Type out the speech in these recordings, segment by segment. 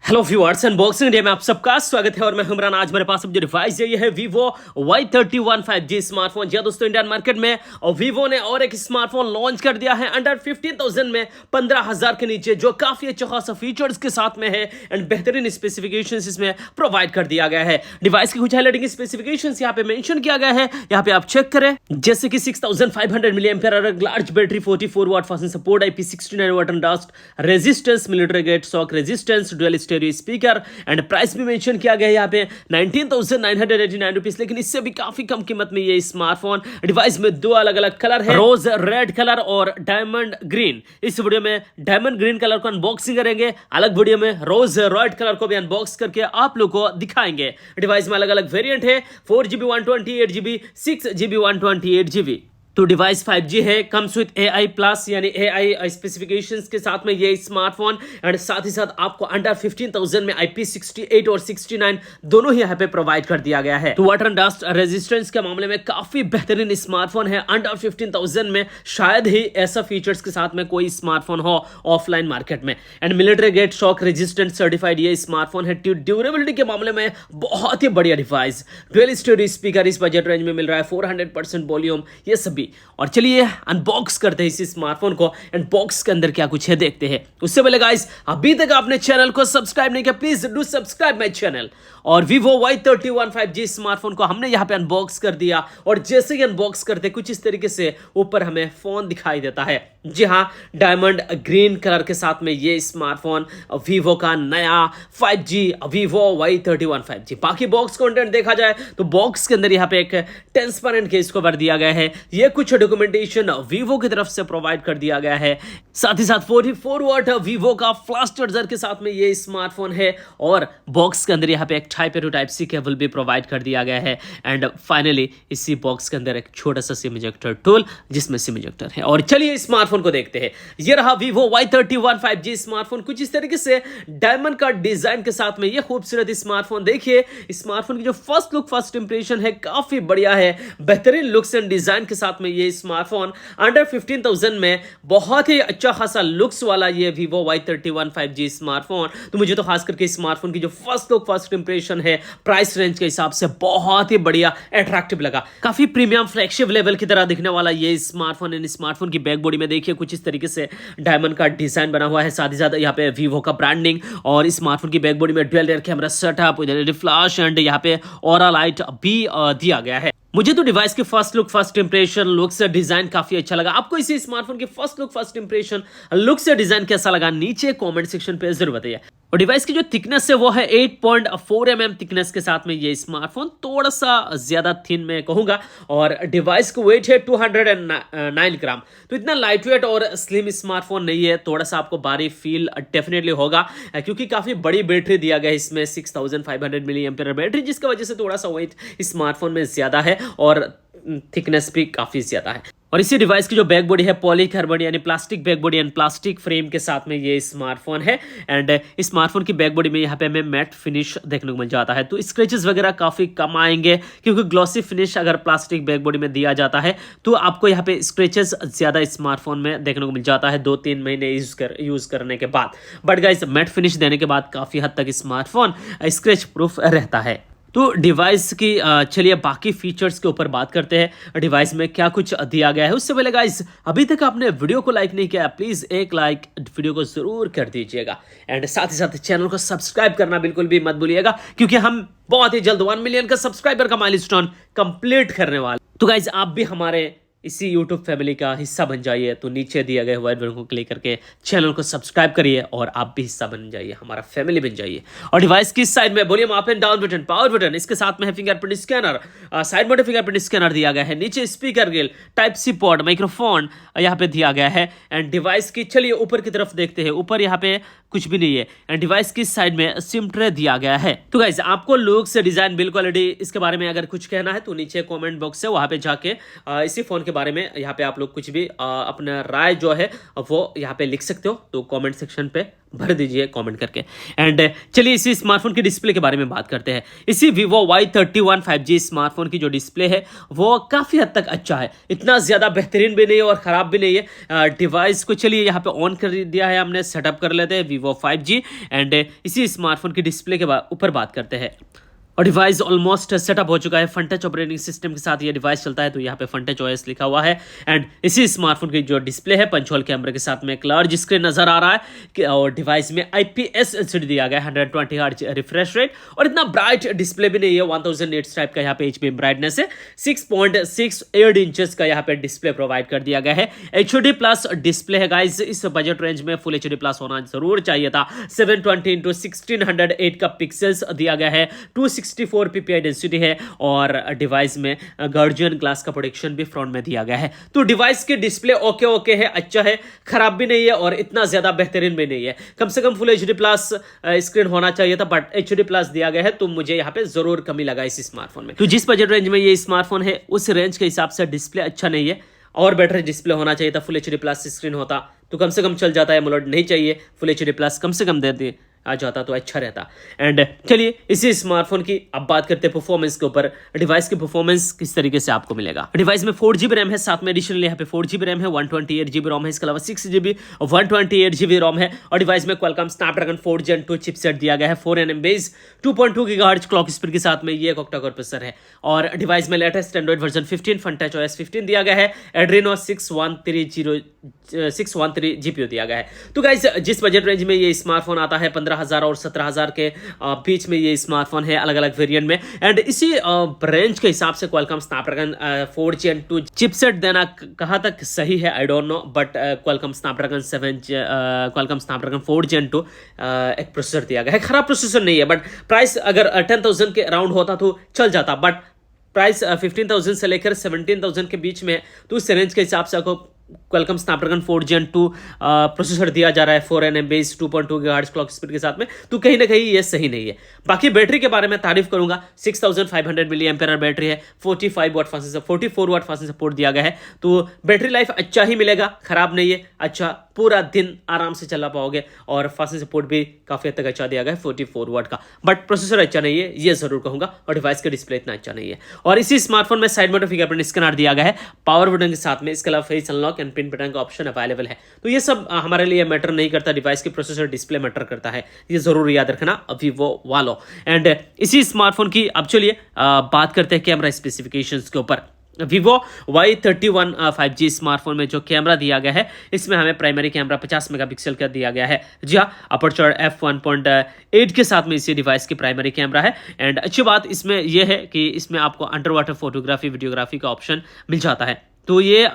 Hello viewers, unboxing day में आप सबका स्वागत है और मैं इमरान। आज मेरे पास अब जो डिवाइस है ये है Vivo Y31 5G स्मार्टफोन। जी दोस्तों, इंडियन मार्केट में और Vivo ने और एक स्मार्टफोन लॉन्च कर दिया है अंडर 15,000 में, 15,000 के नीचे, जो काफी अच्छा खासा फीचर्स के साथ में है एंड बेहतरीन स्पेसिफिकेशंस इसमें प्रोवाइड कर दिया गया है। डिवाइस की कुछ हाइलाइटिंग स्पेसिफिकेशंस यहाँ पे मेंशन किया गया है, यहाँ पे आप चेक करें, जैसे कि 6500 mAh large battery, 44 watt fast support, IP69 watt dust resistance, military grade shock resistance, dual stereo speaker and price भी मेंशन किया गया है यहाँ पे 19,989 रुपीस। लेकिन इससे भी काफी कम कीमत में ये स्मार्टफोन डिवाइस में दो अलग अलग कलर है, रोज रेड कलर और डायमंड ग्रीन। इस वीडियो में डायमंड ग्रीन कलर को अनबॉक्सिंग करेंगे, अलग वीडियो में रोज रेड कलर को भी अनबॉक्स करके आप लोग को दिखाएंगे। डिवाइस में अलग अलग वेरिएंट है, 4GB 128GB, 6GB 128GB। तो डिवाइस 5G है, कम्स विद AI प्लस यानी AI स्पेसिफिकेशंस के साथ में ये स्मार्टफोन, एंड साथ ही साथ आपको अंडर 15,000 में IP68 और 69 दोनों ही यहाँ पे प्रोवाइड कर दिया गया है। तो वाटर एंड डस्ट रेजिस्टेंस के मामले में काफी बेहतरीन स्मार्टफोन है। अंडर 15,000 में शायद ही ऐसा फीचर्स के साथ में कोई स्मार्टफोन हो ऑफलाइन मार्केट में। And military grade shock resistant certified ये स्मार्टफोन है। ड्यूरेबिलिटी के मामले में बहुत ही बढ़िया डिवाइस, डुअल स्टीरियो स्पीकर इस बजट रेंज में मिल रहा है, 400% वॉल्यूम, ये सभी। और चलिए अनबॉक्स करते हैं इस स्मार्टफोन को, एंड बॉक्स के अंदर क्या कुछ है देखते हैं। उससे पहले गाइस, अभी तक आपने चैनल को सब्सक्राइब नहीं किया, please do subscribe my channel. और Vivo Y31 5G स्मार्टफोन को हमने यहां पे अनबॉक्स कर दिया, और जैसे ही अनबॉक्स करते कुछ इस तरीके से ऊपर हमें फोन दिखाई देता है। जी हां, डायमंड ग्रीन कलर के साथ में ये स्मार्टफोन Vivo का नया 5G Vivo Y31 5G। बाकी बॉक्स कंटेंट देखा जाए तो बॉक्स के अंदर यहाँ पे एक ट्रांसपेरेंट केस कवर दिया गया है, ये कुछ डॉक्यूमेंटेशन Vivo की तरफ से प्रोवाइड कर दिया गया है। साथ ही साथ 44 वाट Vivo का फास्ट चार्जर के साथ में ये स्मार्टफोन है, और बॉक्स के अंदर यहाँ पे एक type A to type C cable भी प्रोवाइड कर दिया गया है। एंड फाइनली इसी बॉक्स के अंदर एक छोटा सा सिम इजेक्टर टूल जिसमें सिम इजेक्टर है। और चलिए स्मार्टफोन को देखते हैं। ये रहा Vivo Y31 5G स्मार्टफोन, कुछ इस तरीके से डायमंड का डिजाइन के साथ में ये खूबसूरत स्मार्टफोन। देखिए स्मार्टफोन की जो फर्स्ट लुक, फर्स्ट इंप्रेशन है, काफी बढ़िया है, बेहतरीन लुक्स एंड डिजाइन के साथ में ये स्मार्टफोन अंडर 15,000 में बहुत ही अच्छा खासा लुक्स वाला ये Vivo Y31 5G स्मार्टफोन। तो मुझे तो खास करके स्मार्टफोन की जो फर्स्ट लुक, फर्स्ट इंप्रेशन है, प्राइस रेंज के हिसाब से बहुत ही बढ़िया, अट्रैक्टिव लगा। काफी प्रीमियम फ्लैगशिप लेवल की तरह दिखने वाला ये स्मार्टफोन। इन स्मार्टफोन की बैक बॉडी में देखिए कुछ इस तरीके से डायमंड का डिजाइन बना हुआ है, साथ ही साथ यहाँ पे Vivo का ब्रांडिंग, और स्मार्टफोन की बैक बॉडी में dual rear camera setup, flash and यहाँ पे ऑरा लाइट भी दिया गया है। मुझे तो डिवाइस की first look, first impression, look से डिजाइन काफी अच्छा लगा। आपको इसी स्मार्टफोन की first look, first impression, look से डिजाइन कैसा लगा नीचे कमेंट सेक्शन पे जरूर बताइए। और डिवाइस की जो थिकनेस है वो है 8.4 mm थिकनेस के साथ में ये स्मार्टफोन, थोड़ा सा ज्यादा थिन मैं कहूंगा। और डिवाइस का वेट है 209 ग्राम, तो इतना लाइट वेट और स्लिम स्मार्टफोन नहीं है, थोड़ा सा आपको भारी फील डेफिनेटली होगा, क्योंकि काफी बड़ी बैटरी दिया गया है इसमें, 6500 mAh बैटरी, जिसकी वजह से थोड़ा सा वेट स्मार्टफोन में ज्यादा है और थिकनेस भी काफी ज्यादा है। और इसी डिवाइस की जो बैक बॉडी है पॉलीकार्बोनेट यानी plastic back body and plastic frame के साथ में ये स्मार्टफोन है। एंड स्मार्टफोन की बैक बॉडी में यहाँ पे हमें मैट फिनिश देखने को मिल जाता है, तो स्क्रैचेस वगैरह काफी कम आएंगे, क्योंकि ग्लॉसी फिनिश अगर प्लास्टिक बैक बॉडी में दिया जाता है तो आपको यहाँ पे स्क्रैचेस ज्यादा स्मार्टफोन में देखने को मिल जाता है 2-3 महीने यूज करने के बाद। बट गाइस, मैट फिनिश देने के बाद काफी हद तक स्मार्टफोन स्क्रैच प्रूफ रहता है। तो डिवाइस की चलिए बाकी फीचर्स के ऊपर बात करते हैं, डिवाइस में क्या कुछ दिया गया है। उससे पहले गाइस, अभी तक आपने वीडियो को लाइक नहीं किया, प्लीज एक लाइक वीडियो को जरूर कर दीजिएगा, एंड साथ ही साथ चैनल को सब्सक्राइब करना बिल्कुल भी मत भूलिएगा, क्योंकि हम बहुत ही जल्द 1 मिलियन का सब्सक्राइबर का माइलस्टोन कंप्लीट करने वाले। तो गाइस, आप भी हमारे इसी YouTube फैमिली का हिस्सा बन जाइए, तो नीचे दिए गए व्हाइट बटन को क्लिक करके चैनल को सब्सक्राइब करिए और आप भी हिस्सा बन जाइए, हमारा फैमिली बन जाइए। और डिवाइस की साइड में volume up and down button, power button, इसके साथ में है फिंगरप्रिंट स्कैनर, साइड में फिंगरप्रिंट स्कैनर दिया गया है, नीचे speaker grill, type C port, microphone यहाँ पे दिया गया है। एंड डिवाइस की चलिए ऊपर की तरफ देखते हैं, ऊपर यहाँ पे कुछ भी नहीं है, एंड डिवाइस की साइड में सिम ट्रे दिया गया है। तो गाइस, आपको लुक से डिजाइन, बिल्ड क्वालिटी, इसके बारे में अगर कुछ कहना है तो नीचे कमेंट बॉक्स है, वहां पे जाके इसी फोन के बारे में यहाँ पे आप लोग कुछ भी अपना राय जो है वो यहाँ पे लिख सकते हो, तो कमेंट सेक्शन पे भर दीजिए कमेंट करके। एंड चलिए इसी स्मार्टफोन की डिस्प्ले के बारे में बात करते हैं। इसी Vivo Y31 5G स्मार्टफोन की जो डिस्प्ले है वो काफ़ी हद तक अच्छा है, इतना ज़्यादा बेहतरीन भी नहीं है और ख़राब भी नहीं है। डिवाइस को चलिए यहाँ पे ऑन कर दिया है हमने, सेटअप कर लेते हैं Vivo 5G एंड इसी स्मार्टफोन की डिस्प्ले के ऊपर बात करते हैं। और डिवाइस ऑलमोस्ट सेटअप हो चुका है, फन टच ऑपरेटिंग सिस्टम के साथ ये डिवाइस चलता है, तो यहाँ पे फन टच OS लिखा हुआ है। एंड इसी स्मार्टफोन की जो डिस्प्ले है पंच होल कैमरे के साथ में एक लार्ज स्क्रीन नजर आ रहा है और डिवाइस में IPS LCD दिया गया है, 120 हर्ट्ज रिफ्रेश रेट और इतना ब्राइट डिस्प्ले भी नहीं है। 1000 निट्स टाइप का यहाँ पे HPM ब्राइटनेस है, 6.68 इंचेस का यहाँ पे डिस्प्ले प्रोवाइड कर दिया गया है। HD प्लस डिस्प्ले है गाइज, इस बजट रेंज में फुल HD प्लस होना जरूर चाहिए था। 720x1608 का पिक्सल्स दिया गया है, 264 ppi डेंसिटी है और डिवाइस में गार्जियन ग्लास का प्रोटेक्शन भी फ्रंट में दिया गया है। तो डिवाइस की डिस्प्ले ओके है, अच्छा है, खराब भी नहीं है और इतना ज्यादा बेहतरीन भी नहीं है। कम से कम फुल HD प्लस स्क्रीन होना चाहिए था, बट HD प्लस दिया गया है, तो मुझे यहाँ पे जरूर कमी लगा इस स्मार्टफोन में। तो जिस बजट रेंज में ये स्मार्टफोन है उस रेंज के हिसाब से डिस्प्ले अच्छा नहीं है, और बेटर डिस्प्ले होना चाहिए था। फुल HD प्लस स्क्रीन होता तो कम से कम चल जाता है, मुलट नहीं चाहिए, फुल HD प्लस कम से कम दे दी आ जाता तो अच्छा रहता। एंड चलिए इसी स्मार्टफोन की अब बात करते हैं परफॉर्मेंस के ऊपर। डिवाइस की परफॉर्मेंस किस तरीके से आपको मिलेगा। डिवाइस में 4GB रैम है, साथ में एडिशनली यहाँ पे 4GB रैम है, 128GB रोम है, इसके अलावा 6GB 128GB रोम है और डिवाइस में Qualcomm Snapdragon 4 Gen 2 चिपसेट दिया गया है, 4nm base 2.2 GHz clock speed के साथ में ये एक ऑक्टा कोर प्रोसेसर है। और डिवाइस में latest Android version 15 fun touch OS 15 दिया गया है, Adreno 613 GPU दिया गया है। तो गाइस जिस बजट रेंज में ये स्मार्टफोन आता है 15,000 और 17,000 के बीच में ये स्मार्टफोन है, अलग अलग वेरिएंट में। एंड इसी रेंज के हिसाब से Qualcomm Snapdragon 4 Gen 2 चिपसेट देना कहाँ तक सही है I don't know, but Qualcomm Snapdragon 4 Gen 2 एक प्रोसेसर दिया गया है, खराब प्रोसेसर नहीं है, बट प्राइस अगर 10,000 के अराउंड होता तो चल जाता, बट प्राइस 15,000 से लेकर 17,000 के बीच में, तो उस रेंज के हिसाब से आपको Qualcomm Snapdragon 4 Gen 2 प्रोसेसर दिया जा रहा है, 4nm base 2.2 GHz clock speed के साथ में, तो कहीं ना कहीं ये सही नहीं है। बाकी बैटरी के बारे में तारीफ करूंगा, 6500 mAh बैटरी है, 44 वाट फास्ट सपोर्ट दिया गया है, तो बैटरी लाइफ अच्छा ही मिलेगा, खराब नहीं है, अच्छा पूरा दिन आराम से चला पाओगे और फास्ट सपोर्ट भी काफी हद तक अच्छा दिया गया है 44 वाट का, बट प्रोसेसर अच्छा नहीं है ये जरूर कहूंगा, और डिवाइस का डिस्प्ले इतना अच्छा नहीं है। और इसी स्मार्टफोन में साइड माउंटेड फिंगरप्रिंट स्कैनर दिया गया है, पावर बटन के साथ में, इसके अलावा face unlock and pin button का ऑप्शन अवेलेबल है। तो ये सब हमारे लिए मैटर नहीं करता, डिवाइस की प्रोसेसर डिस्प्ले मैटर करता है, ये जरूर याद रखना Vivo वालों। एंड इसी स्मार्टफोन की अब चलिए बात करते हैं कैमरा स्पेसिफिकेशंस के ऊपर। Vivo Y31 5G स्मार्टफोन में जो कैमरा दिया गया है, इसमें हमें प्राइमरी कैमरा 50 मेगापिक्सल का दिया गया है। जी हाँ, अपर्चर f1.8 के साथ में इसी डिवाइस की प्राइमरी कैमरा है। एंड अच्छी बात इसमें यह है कि इसमें आपको अंडर वाटर फोटोग्राफी वीडियोग्राफी का ऑप्शन मिल जाता है, तो ये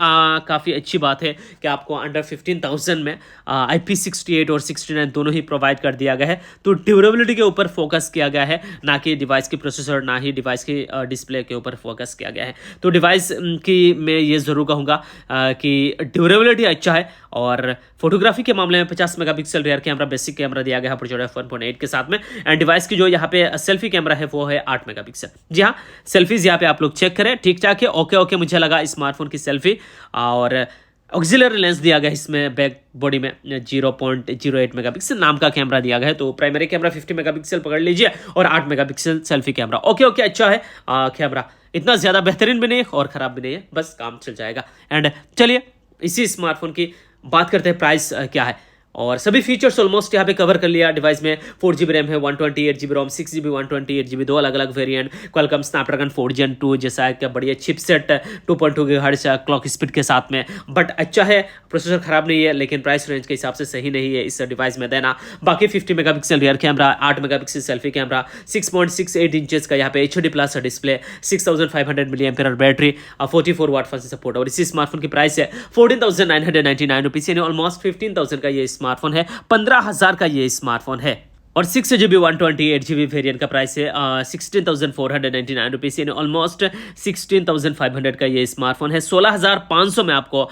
काफ़ी अच्छी बात है कि आपको अंडर 15,000 में IP68 और 69 दोनों ही प्रोवाइड कर दिया गया है। तो ड्यूरेबिलिटी के ऊपर फोकस किया गया है, ना कि डिवाइस की प्रोसेसर, ना ही डिवाइस की डिस्प्ले के ऊपर फोकस किया गया है। तो डिवाइस की मैं ये ज़रूर कहूँगा कि ड्यूरेबिलिटी अच्छा है, और फोटोग्राफी के मामले में 50 megapixel rear camera basic camera दिया गया है अपर्चर f1.8 के साथ में। एंड डिवाइस की जो यहाँ पे सेल्फी कैमरा है वो है 8 मेगापिक्सल। जी हाँ, सेल्फीज यहाँ पे आप लोग चेक करें, ठीक ठाक है, ओके मुझे लगा स्मार्टफोन की सेल्फी। और ऑक्सिलरी लेंस दिया गया है इसमें बैक बॉडी में 0.08 मेगापिक्सल नाम का कैमरा दिया गया है। तो प्राइमरी कैमरा 50 मेगापिक्सल पकड़ लीजिए और 8 मेगापिक्सल सेल्फी कैमरा। ओके अच्छा है कैमरा, इतना ज़्यादा बेहतरीन भी नहीं है और ख़राब भी नहीं है, बस काम चल जाएगा। एंड चलिए इसी स्मार्टफोन की बात करते हैं, प्राइस क्या है, और सभी फीचर्स ऑलमोस्ट यहाँ पे कवर कर लिया। डिवाइस में 4GB रैम है, 128GB रोम, 6GB 128GB, दो अलग अलग वेरिएंट, Qualcomm Snapdragon 4 Gen 2 जैसा एक बढ़िया चिपसेट 2.2 GHz क्लॉक स्पीड के साथ में, बट अच्छा है, प्रोसेसर खराब नहीं है, लेकिन प्राइस रेंज के हिसाब से सही नहीं है इस डिवाइस में देना। बाकी 50 megapixel rear camera, 8 megapixel selfie camera, 6.68 inches का यहाँ पे HD plus display, 6500 mAh battery, 44 watt fast support, और इसी स्मार्टफोन की प्राइस है 14,999 रुपीज़, यानी ऑलमोस्ट 15,000 का ये स्मार्टफोन है, 15,000 का ये स्मार्टफोन है। और 6 GB 128 GB वेरिएंट का प्राइस है 16,499 रुपीज़, यानी ऑलमोस्ट 16,500 का ये स्मार्टफोन है। 16,500 में आपको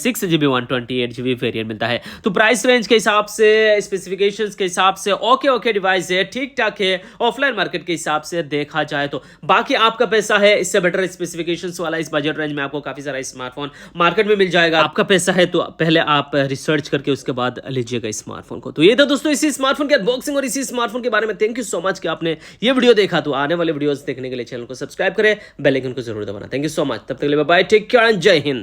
6 GB 128 GB वेरिएंट मिलता है। तो प्राइस रेंज के हिसाब से, स्पेसिफिकेशंस के हिसाब से ओके डिवाइस है, ठीक ठाक है ऑफलाइन मार्केट के हिसाब से देखा जाए तो। बाकी आपका पैसा है, इससे बेटर स्पेसिफिकेशंस वाला इस बजट रेंज में आपको काफी सारा स्मार्टफोन मार्केट में मिल जाएगा। आपका पैसा है तो पहले आप रिसर्च करके उसके बाद लीजिएगा स्मार्टफोन को। तो ये था दोस्तों इसी स्मार्टफोन के अनबॉक्सिंग और इसी स्मार्टफोन के बारे में। थैंक यू सो मच कि आपने ये वीडियो देखा। तो आने वाले वीडियोस देखने के लिए चैनल को सब्सक्राइब करें, बेल आइकन को जरूर दबाना। थैंक यू सो मच, तब तक के लिए बाय, टेक केयर एंड जय हिंद।